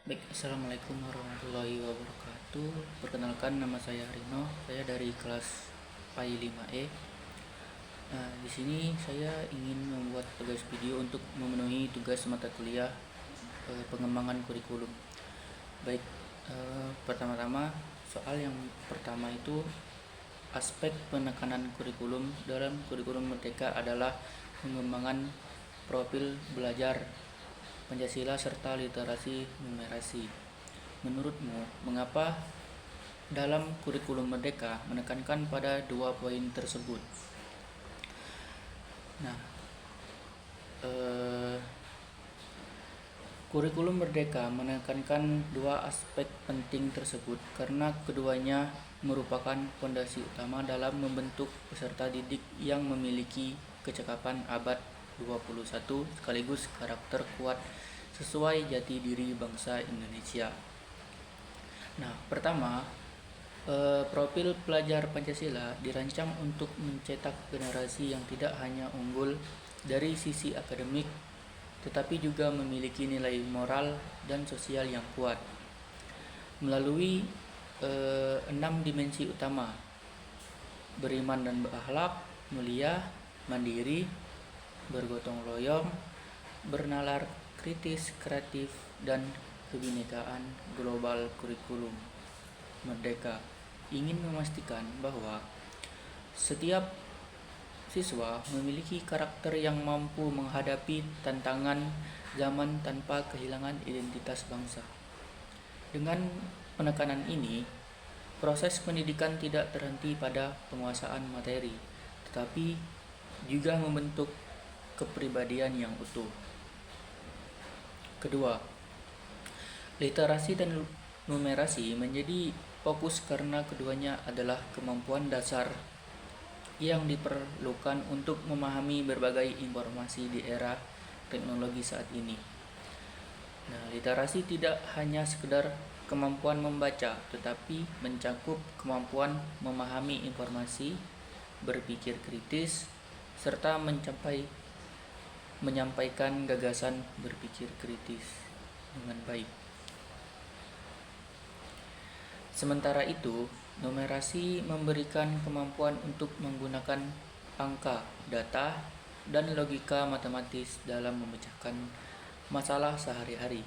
Baik, Assalamualaikum warahmatullahi wabarakatuh. Perkenalkan, nama saya Rino. Saya dari kelas PAI 5E. Nah, di sini saya ingin membuat tugas video untuk memenuhi tugas mata kuliah pengembangan kurikulum. Baik, pertama-tama soal yang pertama itu aspek penekanan kurikulum dalam kurikulum Merdeka adalah pengembangan profil belajar Pancasila serta literasi numerasi. Menurutmu, mengapa dalam kurikulum Merdeka menekankan pada dua poin tersebut? Nah, kurikulum Merdeka menekankan dua aspek penting tersebut karena keduanya merupakan fondasi utama dalam membentuk peserta didik yang memiliki kecakapan abad 21 sekaligus karakter kuat sesuai jati diri bangsa Indonesia. Nah, pertama, profil pelajar Pancasila dirancang untuk mencetak generasi yang tidak hanya unggul dari sisi akademik, tetapi juga memiliki nilai moral dan sosial yang kuat. Melalui 6 dimensi utama: beriman dan berakhlak mulia, mandiri, bergotong royong, bernalar kritis, kreatif, dan kebinekaan global. Kurikulum Merdeka ingin memastikan bahwa setiap siswa memiliki karakter yang mampu menghadapi tantangan zaman tanpa kehilangan identitas bangsa. Dengan penekanan ini, proses pendidikan tidak terhenti pada penguasaan materi, tetapi juga membentuk kepribadian yang utuh. Kedua, literasi dan numerasi menjadi fokus karena keduanya adalah kemampuan dasar yang diperlukan untuk memahami berbagai informasi di era teknologi saat ini. Nah, literasi tidak hanya sekedar kemampuan membaca, tetapi mencakup kemampuan memahami informasi, berpikir kritis, serta menyampaikan gagasan berpikir kritis dengan baik. Sementara itu, numerasi memberikan kemampuan untuk menggunakan angka, data, dan logika matematis dalam memecahkan masalah sehari-hari.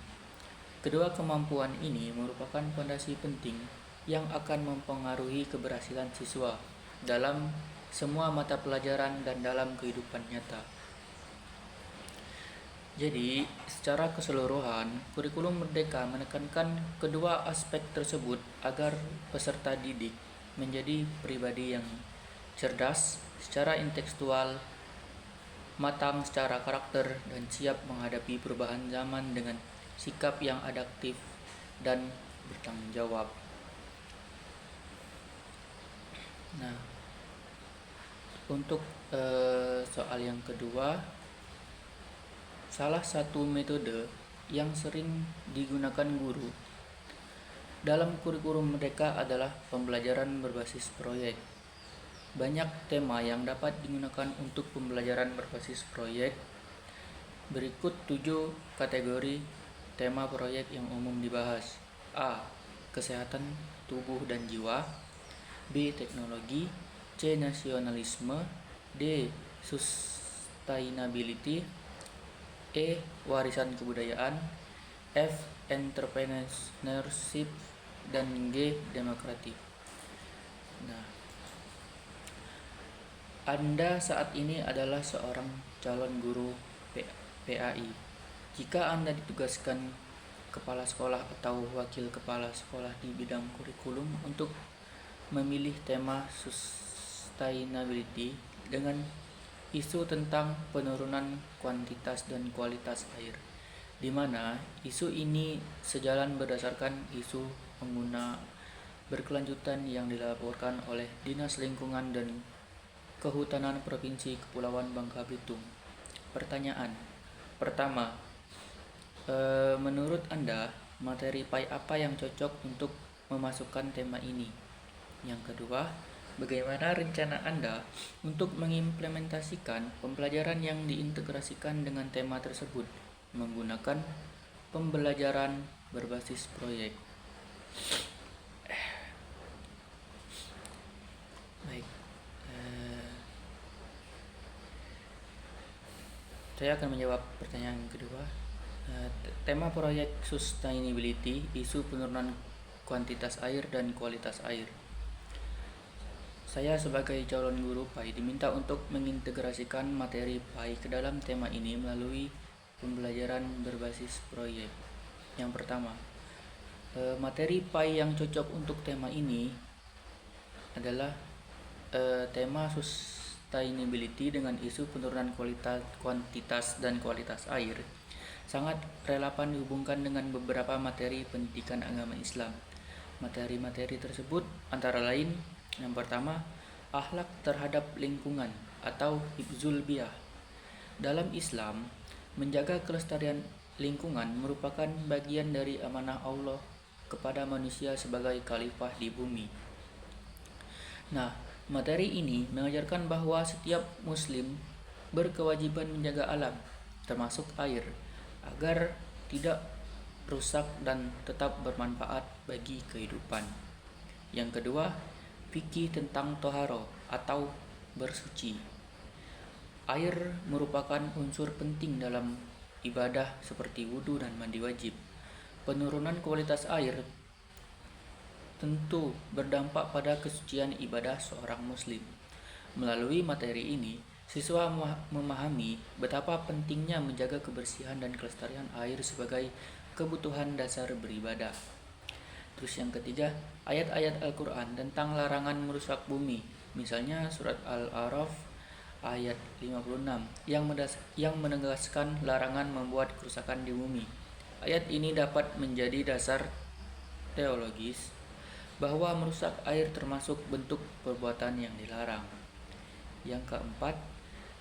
Kedua kemampuan ini merupakan fondasi penting yang akan mempengaruhi keberhasilan siswa dalam semua mata pelajaran dan dalam kehidupan nyata. Jadi, secara keseluruhan, kurikulum Merdeka menekankan kedua aspek tersebut agar peserta didik menjadi pribadi yang cerdas secara intelektual, matang secara karakter, dan siap menghadapi perubahan zaman dengan sikap yang adaptif dan bertanggung jawab. Nah, untuk soal yang kedua, salah satu metode yang sering digunakan guru dalam kurikulum Merdeka adalah pembelajaran berbasis proyek. Banyak tema yang dapat digunakan untuk pembelajaran berbasis proyek. Berikut 7 kategori tema proyek yang umum dibahas. A. Kesehatan tubuh dan jiwa. B. Teknologi. C. Nasionalisme. D. Sustainability. E. Warisan kebudayaan. F. Entrepreneurship. Dan G. Demokrasi. Nah, Anda saat ini adalah seorang calon guru PAI. Jika Anda ditugaskan kepala sekolah atau wakil kepala sekolah di bidang kurikulum untuk memilih tema sustainability dengan isu tentang penurunan kuantitas dan kualitas air, di mana isu ini sejalan berdasarkan isu pengguna berkelanjutan yang dilaporkan oleh Dinas Lingkungan dan Kehutanan Provinsi Kepulauan Bangka Belitung. Pertanyaan pertama, menurut Anda materi PAI apa yang cocok untuk memasukkan tema ini? Yang kedua, bagaimana rencana Anda untuk mengimplementasikan pembelajaran yang diintegrasikan dengan tema tersebut menggunakan pembelajaran berbasis proyek. Baik, saya akan menjawab pertanyaan kedua. Tema proyek sustainability, isu penurunan kuantitas air dan kualitas air. Saya sebagai calon guru PAI diminta untuk mengintegrasikan materi PAI ke dalam tema ini melalui pembelajaran berbasis proyek. Yang pertama, materi PAI yang cocok untuk tema ini adalah tema sustainability dengan isu penurunan kuantitas dan kualitas air. Sangat relevan dihubungkan dengan beberapa materi pendidikan agama Islam. Materi-materi tersebut antara lain, yang pertama, akhlak terhadap lingkungan atau hifzul biyah. Dalam Islam, menjaga kelestarian lingkungan merupakan bagian dari amanah Allah kepada manusia sebagai khalifah di bumi. Nah, materi ini mengajarkan bahwa setiap muslim berkewajiban menjaga alam, termasuk air, agar tidak rusak dan tetap bermanfaat bagi kehidupan. Yang kedua, fikih tentang toharo atau bersuci. Air merupakan unsur penting dalam ibadah seperti wudhu dan mandi wajib. Penurunan kualitas air tentu berdampak pada kesucian ibadah seorang muslim. Melalui materi ini, siswa memahami betapa pentingnya menjaga kebersihan dan kelestarian air sebagai kebutuhan dasar beribadah. Terus yang ketiga, ayat-ayat Al-Quran tentang larangan merusak bumi. Misalnya surat Al-A'raf ayat 56 yang menegaskan larangan membuat kerusakan di bumi. Ayat ini dapat menjadi dasar teologis bahwa merusak air termasuk bentuk perbuatan yang dilarang. Yang keempat,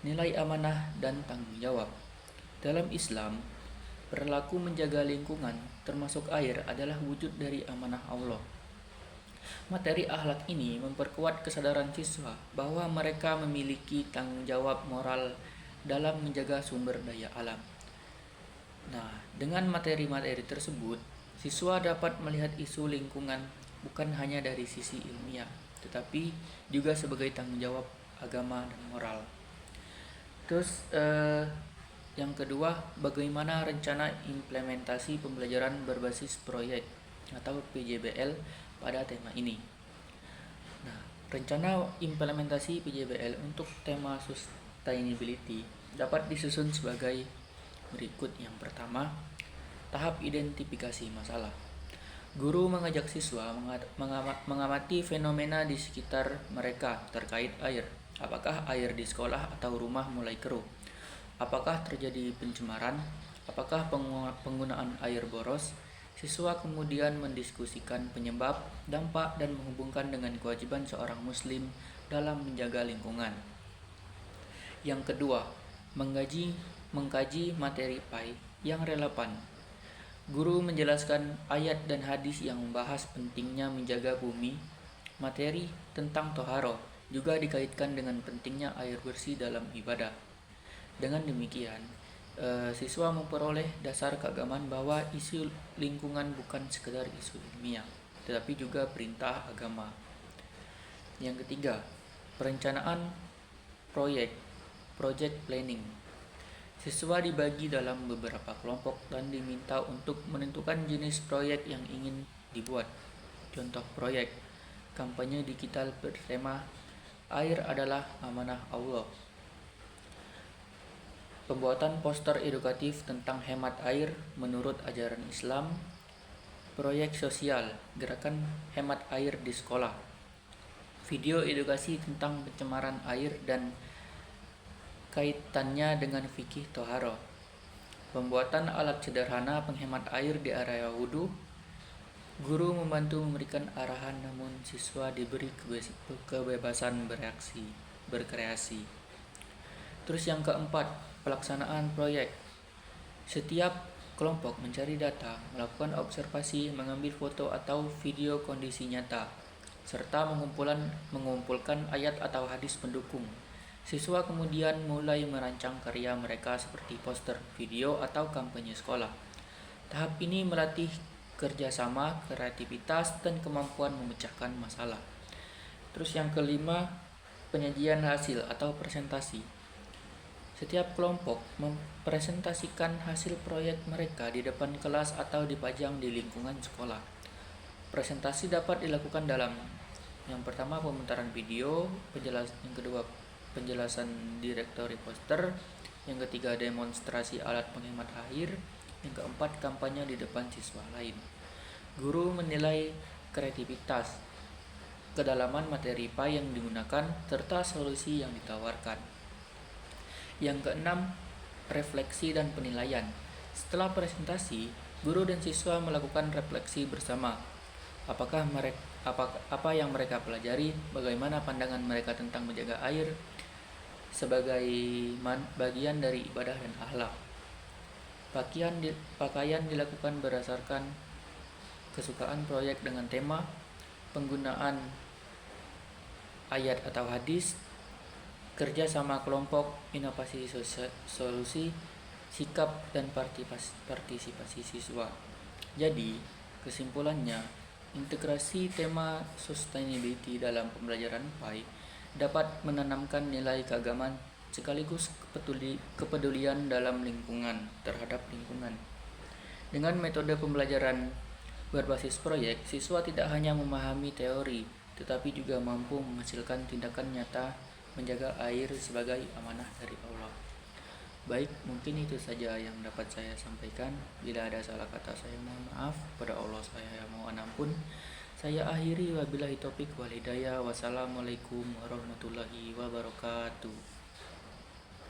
nilai amanah dan tanggung jawab. Dalam Islam, perilaku menjaga lingkungan termasuk air adalah wujud dari amanah Allah. Materi akhlak ini memperkuat kesadaran siswa bahwa mereka memiliki tanggung jawab moral dalam menjaga sumber daya alam. Nah, dengan materi-materi tersebut, siswa dapat melihat isu lingkungan bukan hanya dari sisi ilmiah, tetapi juga sebagai tanggung jawab agama dan moral. Terus yang kedua, bagaimana rencana implementasi pembelajaran berbasis proyek atau PJBL pada tema ini. Nah, rencana implementasi PJBL untuk tema sustainability dapat disusun sebagai berikut. Yang pertama, tahap identifikasi masalah. Guru mengajak siswa mengamati fenomena di sekitar mereka terkait air. Apakah air di sekolah atau rumah mulai keruh? Apakah terjadi pencemaran? Apakah penggunaan air boros? Siswa kemudian mendiskusikan penyebab, dampak, dan menghubungkan dengan kewajiban seorang muslim dalam menjaga lingkungan. Yang kedua, mengkaji materi PAI yang relevan. Guru menjelaskan ayat dan hadis yang membahas pentingnya menjaga bumi. Materi tentang toharo juga dikaitkan dengan pentingnya air bersih dalam ibadah. Dengan demikian, siswa memperoleh dasar keagamaan bahwa isu lingkungan bukan sekedar isu ilmiah, tetapi juga perintah agama. Yang ketiga, perencanaan project planning. Siswa dibagi dalam beberapa kelompok dan diminta untuk menentukan jenis proyek yang ingin dibuat. Contoh proyek, kampanye digital bertema Air adalah amanah Allah. Pembuatan poster edukatif tentang hemat air menurut ajaran Islam. Proyek sosial, gerakan hemat air di sekolah. Video edukasi tentang pencemaran air dan kaitannya dengan fikih toharo. Pembuatan alat sederhana penghemat air di area wudhu. Guru membantu memberikan arahan namun siswa diberi kebebasan berkreasi. Terus yang keempat, pelaksanaan proyek. Setiap kelompok mencari data, melakukan observasi, mengambil foto atau video kondisi nyata, serta mengumpulkan ayat atau hadis pendukung. Siswa kemudian mulai merancang karya mereka seperti poster, video, atau kampanye sekolah. Tahap ini melatih kerjasama, kreativitas, dan kemampuan memecahkan masalah. Terus yang kelima, penyajian hasil atau presentasi. Setiap kelompok mempresentasikan hasil proyek mereka di depan kelas atau dipajang di lingkungan sekolah. Presentasi dapat dilakukan dalam yang pertama pemutaran video, yang kedua penjelasan direktori poster, yang ketiga demonstrasi alat penghemat air, yang keempat kampanye di depan siswa lain. Guru menilai kreativitas, kedalaman materi IPA yang digunakan, serta solusi yang ditawarkan. Yang keenam, refleksi dan penilaian. Setelah presentasi, guru dan siswa melakukan refleksi bersama. Apa yang mereka pelajari, bagaimana pandangan mereka tentang menjaga air sebagai bagian dari ibadah dan akhlak. Pakaian dilakukan berdasarkan kesukaan proyek dengan tema, penggunaan ayat atau hadis, kerja sama kelompok, inovasi solusi, sikap dan partisipasi siswa. Jadi, kesimpulannya, integrasi tema sustainability dalam pembelajaran PAI dapat menanamkan nilai keagamaan sekaligus kepedulian dalam terhadap lingkungan. Dengan metode pembelajaran berbasis proyek, siswa tidak hanya memahami teori, tetapi juga mampu menghasilkan tindakan nyata menjaga air sebagai amanah dari Allah. Baik, mungkin itu saja yang dapat saya sampaikan. Bila ada salah kata, saya mohon maaf. Pada Allah saya mohon ampun. Saya akhiri, wabillahi taufik wal hidayah. Wassalamualaikum warahmatullahi wabarakatuh.